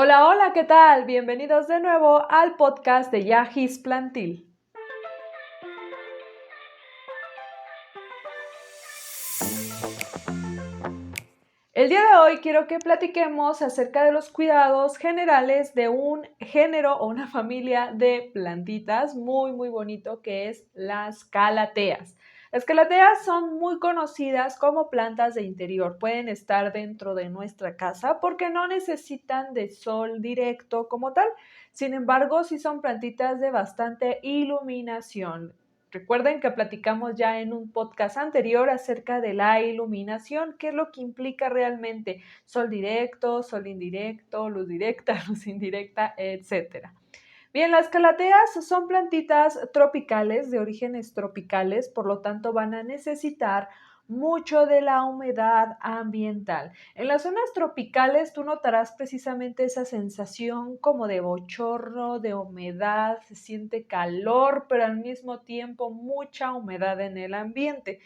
Hola, hola, ¿qué tal? Bienvenidos de nuevo al podcast de Yahis Plantil. El día de hoy quiero que platiquemos acerca de los cuidados generales de un género o una familia de plantitas muy bonito que es las calateas. Las calateas son muy conocidas como plantas de interior. Pueden estar dentro de nuestra casa porque no necesitan de sol directo como tal. Sin embargo, sí son plantitas de bastante iluminación. Recuerden que platicamos ya en un podcast anterior acerca de la iluminación, qué es lo que implica realmente sol directo, sol indirecto, luz directa, luz indirecta, etc. Bien, las calateas son plantitas tropicales, de orígenes tropicales, por lo tanto van a necesitar mucho de la humedad ambiental. En las zonas tropicales tú notarás precisamente esa sensación como de bochorno, de humedad, se siente calor, pero al mismo tiempo mucha humedad en el ambiente.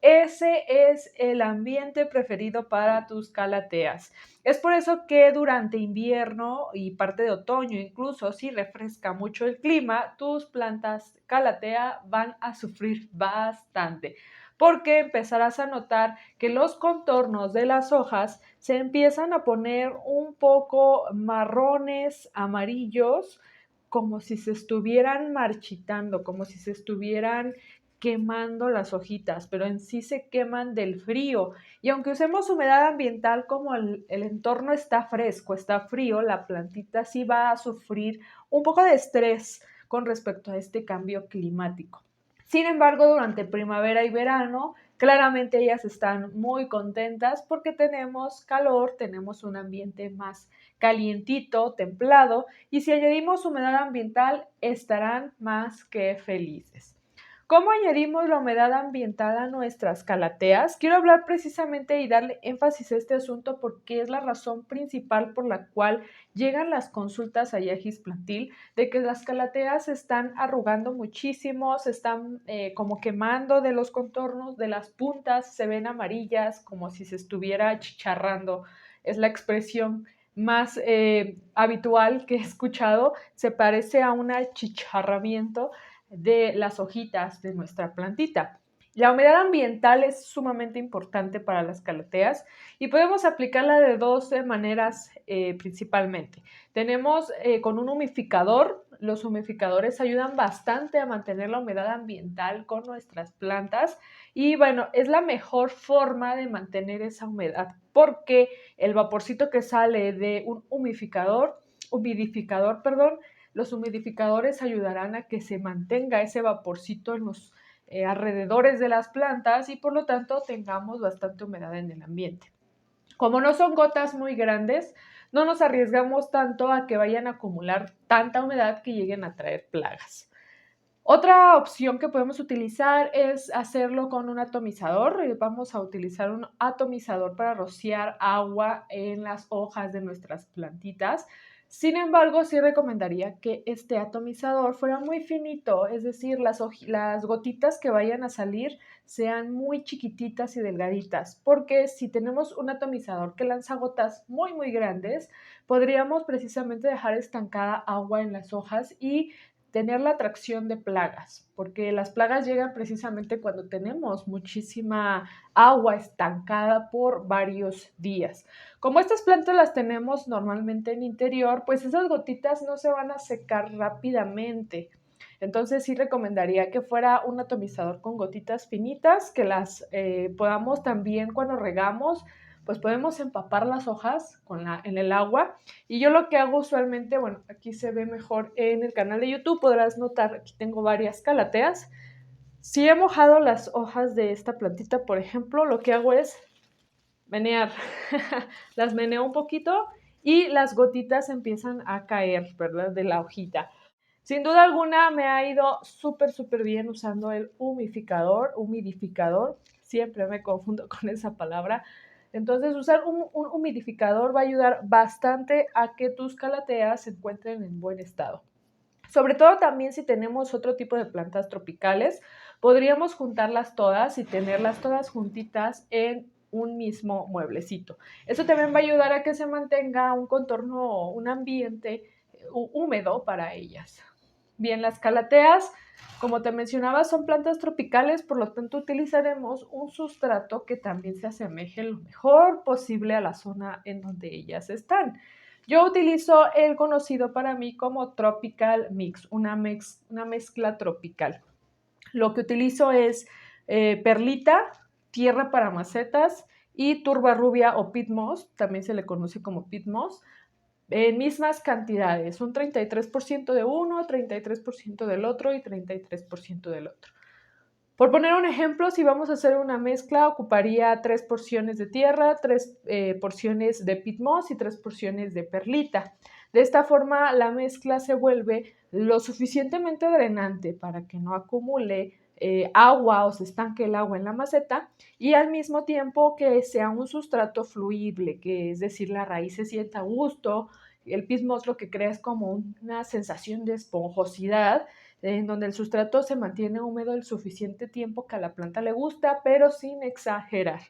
Ese es el ambiente preferido para tus calateas. Es por eso que durante invierno y parte de otoño, incluso si refresca mucho el clima, tus plantas calatea van a sufrir bastante, porque empezarás a notar que los contornos de las hojas se empiezan a poner un poco marrones, amarillos, como si se estuvieran marchitando, como si se estuvieran quemando las hojitas, pero en sí se queman del frío. Y aunque usemos humedad ambiental, como el entorno está fresco, está frío, la plantita sí va a sufrir un poco de estrés con respecto a este cambio climático. Sin embargo, durante primavera y verano, claramente ellas están muy contentas porque tenemos calor, tenemos un ambiente más calientito, templado, y si añadimos humedad ambiental, estarán más que felices. ¿Cómo añadimos la humedad ambiental a nuestras calateas? Quiero hablar precisamente y darle énfasis a este asunto porque es la razón principal por la cual llegan las consultas a Yahis Plantil, de que las calateas se están arrugando muchísimo, se están como quemando de los contornos, de las puntas, se ven amarillas, como si se estuviera chicharrando. Es la expresión más habitual que he escuchado, se parece a un achicharramiento de las hojitas de nuestra plantita. La humedad ambiental es sumamente importante para las calateas y podemos aplicarla de dos maneras principalmente. Tenemos con un humificador. Los humificadores ayudan bastante a mantener la humedad ambiental con nuestras plantas y bueno, es la mejor forma de mantener esa humedad porque el vaporcito que sale de un humidificador, los humidificadores ayudarán a que se mantenga ese vaporcito en los alrededores de las plantas y por lo tanto tengamos bastante humedad en el ambiente. Como no son gotas muy grandes, no nos arriesgamos tanto a que vayan a acumular tanta humedad que lleguen a traer plagas. Otra opción que podemos utilizar es hacerlo con un atomizador. Vamos a utilizar un atomizador para rociar agua en las hojas de nuestras plantitas. Sin embargo, sí recomendaría que este atomizador fuera muy finito, es decir, las gotitas que vayan a salir sean muy chiquititas y delgaditas, porque si tenemos un atomizador que lanza gotas muy grandes, podríamos precisamente dejar estancada agua en las hojas y tener la atracción de plagas, porque las plagas llegan precisamente cuando tenemos muchísima agua estancada por varios días. Como estas plantas las tenemos normalmente en interior, pues esas gotitas no se van a secar rápidamente. Entonces sí recomendaría que fuera un atomizador con gotitas finitas, que las podamos también cuando regamos, pues podemos empapar las hojas en el agua. Y yo lo que hago usualmente, bueno, aquí se ve mejor en el canal de YouTube, podrás notar, aquí tengo varias calateas. Si he mojado las hojas de esta plantita, por ejemplo, lo que hago es menear. Las meneo un poquito y las gotitas empiezan a caer, ¿verdad? De la hojita. Sin duda alguna me ha ido súper bien usando el humidificador. Siempre me confundo con esa palabra. Entonces, usar un humidificador va a ayudar bastante a que tus calateas se encuentren en buen estado. Sobre todo también si tenemos otro tipo de plantas tropicales, podríamos juntarlas todas y tenerlas todas juntitas en un mismo mueblecito. Eso también va a ayudar a que se mantenga un contorno, un ambiente húmedo para ellas. Bien, las calateas, como te mencionaba, son plantas tropicales, por lo tanto utilizaremos un sustrato que también se asemeje lo mejor posible a la zona en donde ellas están. Yo utilizo el conocido para mí como Tropical Mix, una mezcla tropical. Lo que utilizo es perlita, tierra para macetas y turba rubia o peat moss, también se le conoce como peat moss, en mismas cantidades, un 33% de uno, 33% del otro y 33% del otro. Por poner un ejemplo, si vamos a hacer una mezcla, ocuparía 3 porciones de tierra, 3 porciones de peat moss y 3 porciones de perlita. De esta forma, la mezcla se vuelve lo suficientemente drenante para que no acumule agua o se estanque el agua en la maceta y al mismo tiempo que sea un sustrato fluible, que es decir, la raíz se sienta a gusto. El peat moss lo que crea es como una sensación de esponjosidad en donde el sustrato se mantiene húmedo el suficiente tiempo que a la planta le gusta, pero sin exagerar.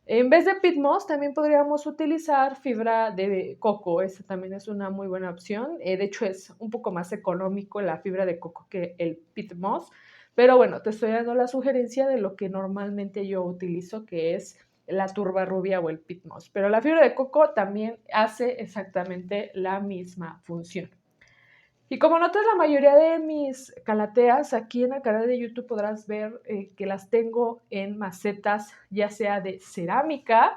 En vez de peat moss, también podríamos utilizar fibra de coco. Esa también es una muy buena opción. De hecho, es un poco más económico la fibra de coco que el peat moss. Pero bueno, te estoy dando la sugerencia de lo que normalmente yo utilizo, que es la turba rubia o el peat moss. Pero la fibra de coco también hace exactamente la misma función. Y como notas, la mayoría de mis calateas aquí en el canal de YouTube podrás ver que las tengo en macetas ya sea de cerámica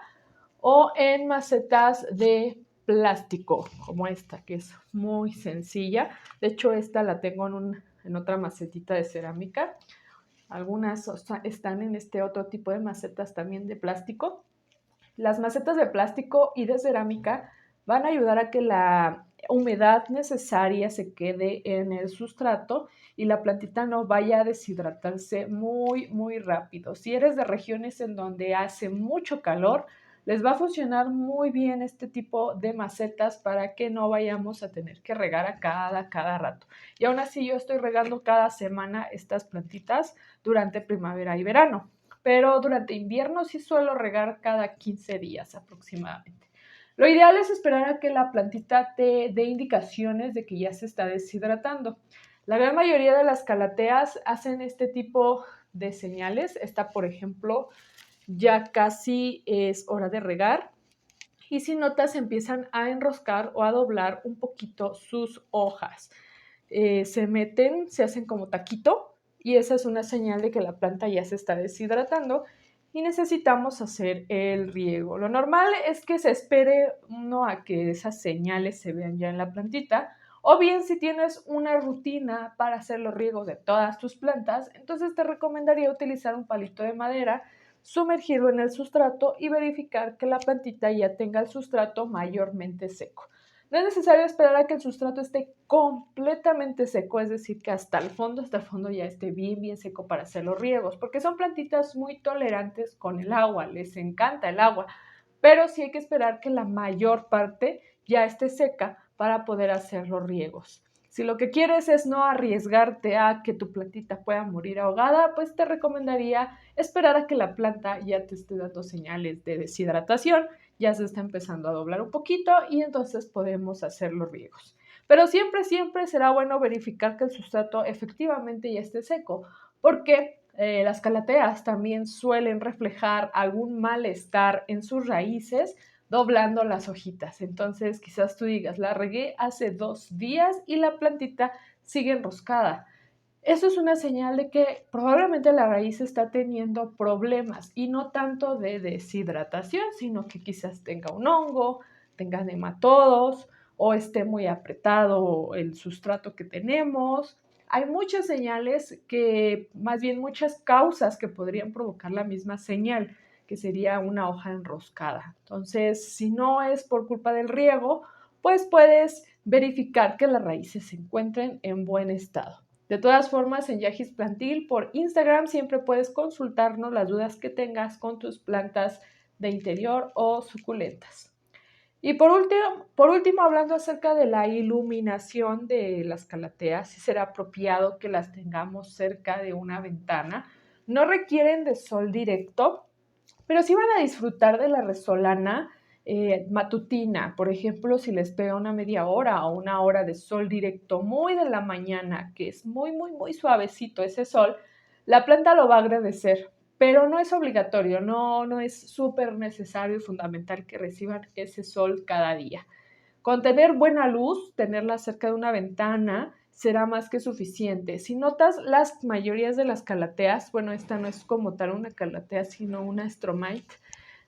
o en macetas de plástico, como esta, que es muy sencilla. De hecho, esta la tengo en otra macetita de cerámica. Algunas están en este otro tipo de macetas también de plástico. Las macetas de plástico y de cerámica van a ayudar a que la humedad necesaria se quede en el sustrato y la plantita no vaya a deshidratarse muy rápido. Si eres de regiones en donde hace mucho calor, les va a funcionar muy bien este tipo de macetas para que no vayamos a tener que regar a cada rato. Y aún así yo estoy regando cada semana estas plantitas durante primavera y verano, pero durante invierno sí suelo regar cada 15 días aproximadamente. Lo ideal es esperar a que la plantita te dé indicaciones de que ya se está deshidratando. La gran mayoría de las calateas hacen este tipo de señales. Esta, por ejemplo, ya casi es hora de regar. Y si notas, empiezan a enroscar o a doblar un poquito sus hojas. Se meten, se hacen como taquito y esa es una señal de que la planta ya se está deshidratando y necesitamos hacer el riego. Lo normal es que se espere uno a que esas señales se vean ya en la plantita, o bien si tienes una rutina para hacer los riegos de todas tus plantas, entonces te recomendaría utilizar un palito de madera, sumergirlo en el sustrato y verificar que la plantita ya tenga el sustrato mayormente seco. No es necesario esperar a que el sustrato esté completamente seco, es decir, que hasta el fondo ya esté bien seco para hacer los riegos, porque son plantitas muy tolerantes con el agua, les encanta el agua, pero sí hay que esperar que la mayor parte ya esté seca para poder hacer los riegos. Si lo que quieres es no arriesgarte a que tu plantita pueda morir ahogada, pues te recomendaría esperar a que la planta ya te esté dando señales de deshidratación, ya se está empezando a doblar un poquito y entonces podemos hacer los riegos. Pero siempre será bueno verificar que el sustrato efectivamente ya esté seco, porque las calateas también suelen reflejar algún malestar en sus raíces doblando las hojitas. Entonces quizás tú digas, la regué hace 2 días y la plantita sigue enroscada. Eso es una señal de que probablemente la raíz está teniendo problemas y no tanto de deshidratación, sino que quizás tenga un hongo, tenga nematodos o esté muy apretado el sustrato que tenemos. Hay muchas señales que, más bien muchas causas que podrían provocar la misma señal, que sería una hoja enroscada. Entonces, si no es por culpa del riego, pues puedes verificar que las raíces se encuentren en buen estado. De todas formas, en Yajis Plantil por Instagram siempre puedes consultarnos las dudas que tengas con tus plantas de interior o suculentas. Y por último, hablando acerca de la iluminación de las calateas, sí será apropiado que las tengamos cerca de una ventana. No requieren de sol directo, pero sí van a disfrutar de la resolana matutina. Por ejemplo, si les pega una media hora o una hora de sol directo muy de la mañana, que es muy, muy, muy suavecito ese sol, la planta lo va a agradecer, pero no es obligatorio, no es súper necesario y fundamental que reciban ese sol cada día. Con tener buena luz, tenerla cerca de una ventana, será más que suficiente. Si notas las mayorías de las calateas, bueno, esta no es como tal una calatea, sino una stromite.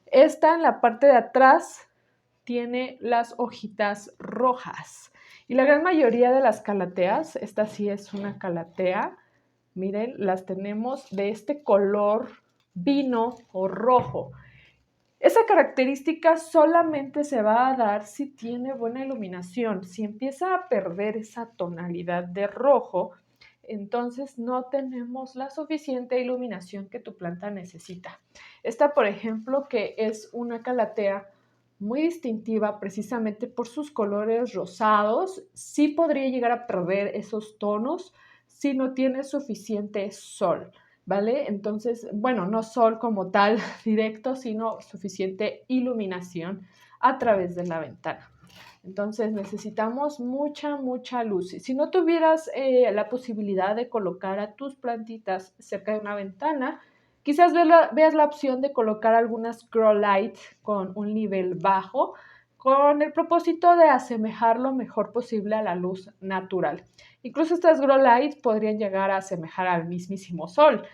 Esta en la parte de atrás tiene las hojitas rojas. Y la gran mayoría de las calateas, esta sí es una calatea, miren, las tenemos de este color vino o rojo. Esa característica solamente se va a dar si tiene buena iluminación. Si empieza a perder esa tonalidad de rojo, entonces no tenemos la suficiente iluminación que tu planta necesita. Esta, por ejemplo, que es una calatea muy distintiva precisamente por sus colores rosados, sí podría llegar a perder esos tonos si no tiene suficiente sol. ¿Vale? Entonces, bueno, no sol como tal directo, sino suficiente iluminación a través de la ventana. Entonces necesitamos mucha, mucha luz. Y si no tuvieras la posibilidad de colocar a tus plantitas cerca de una ventana, quizás veas la opción de colocar algunas grow light con un nivel bajo, con el propósito de asemejar lo mejor posible a la luz natural. Incluso estas grow light podrían llegar a asemejar al mismísimo sol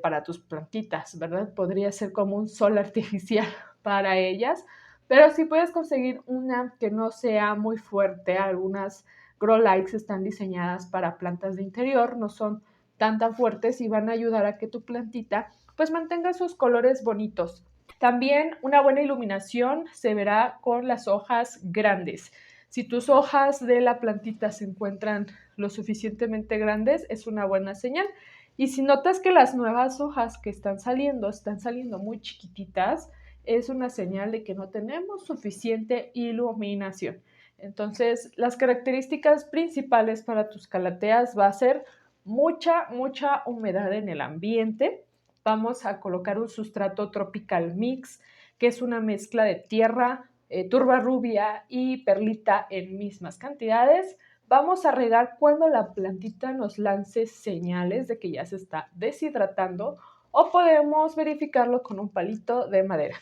para tus plantitas, ¿verdad? Podría ser como un sol artificial para ellas, pero si puedes conseguir una que no sea muy fuerte, algunas grow lights están diseñadas para plantas de interior, no son tan fuertes y van a ayudar a que tu plantita pues mantenga sus colores bonitos. También una buena iluminación se verá con las hojas grandes. Si tus hojas de la plantita se encuentran lo suficientemente grandes, es una buena señal. Y si notas que las nuevas hojas que están saliendo muy chiquititas, es una señal de que no tenemos suficiente iluminación. Entonces, las características principales para tus calateas va a ser mucha humedad en el ambiente. Vamos a colocar un sustrato tropical mix, que es una mezcla de tierra, turba rubia y perlita en mismas cantidades. Vamos a regar cuando la plantita nos lance señales de que ya se está deshidratando o podemos verificarlo con un palito de madera.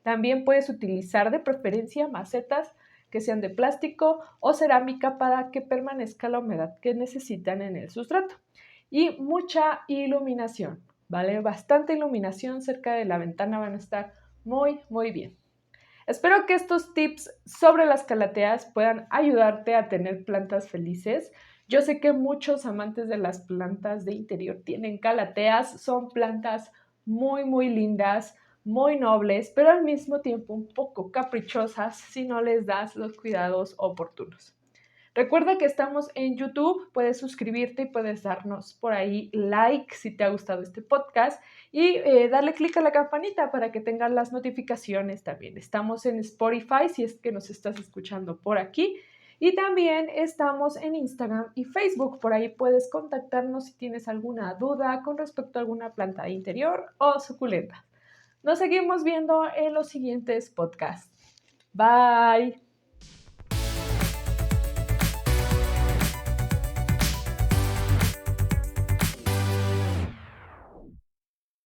También puedes utilizar de preferencia macetas que sean de plástico o cerámica para que permanezca la humedad que necesitan en el sustrato. Y mucha iluminación, ¿vale? Bastante iluminación cerca de la ventana van a estar muy bien. Espero que estos tips sobre las calateas puedan ayudarte a tener plantas felices. Yo sé que muchos amantes de las plantas de interior tienen calateas, son plantas muy lindas, muy nobles, pero al mismo tiempo un poco caprichosas si no les das los cuidados oportunos. Recuerda que estamos en YouTube, puedes suscribirte y puedes darnos por ahí like si te ha gustado este podcast y darle clic a la campanita para que tengas las notificaciones también. Estamos en Spotify si es que nos estás escuchando por aquí y también estamos en Instagram y Facebook. Por ahí puedes contactarnos si tienes alguna duda con respecto a alguna planta de interior o suculenta. Nos seguimos viendo en los siguientes podcasts. Bye.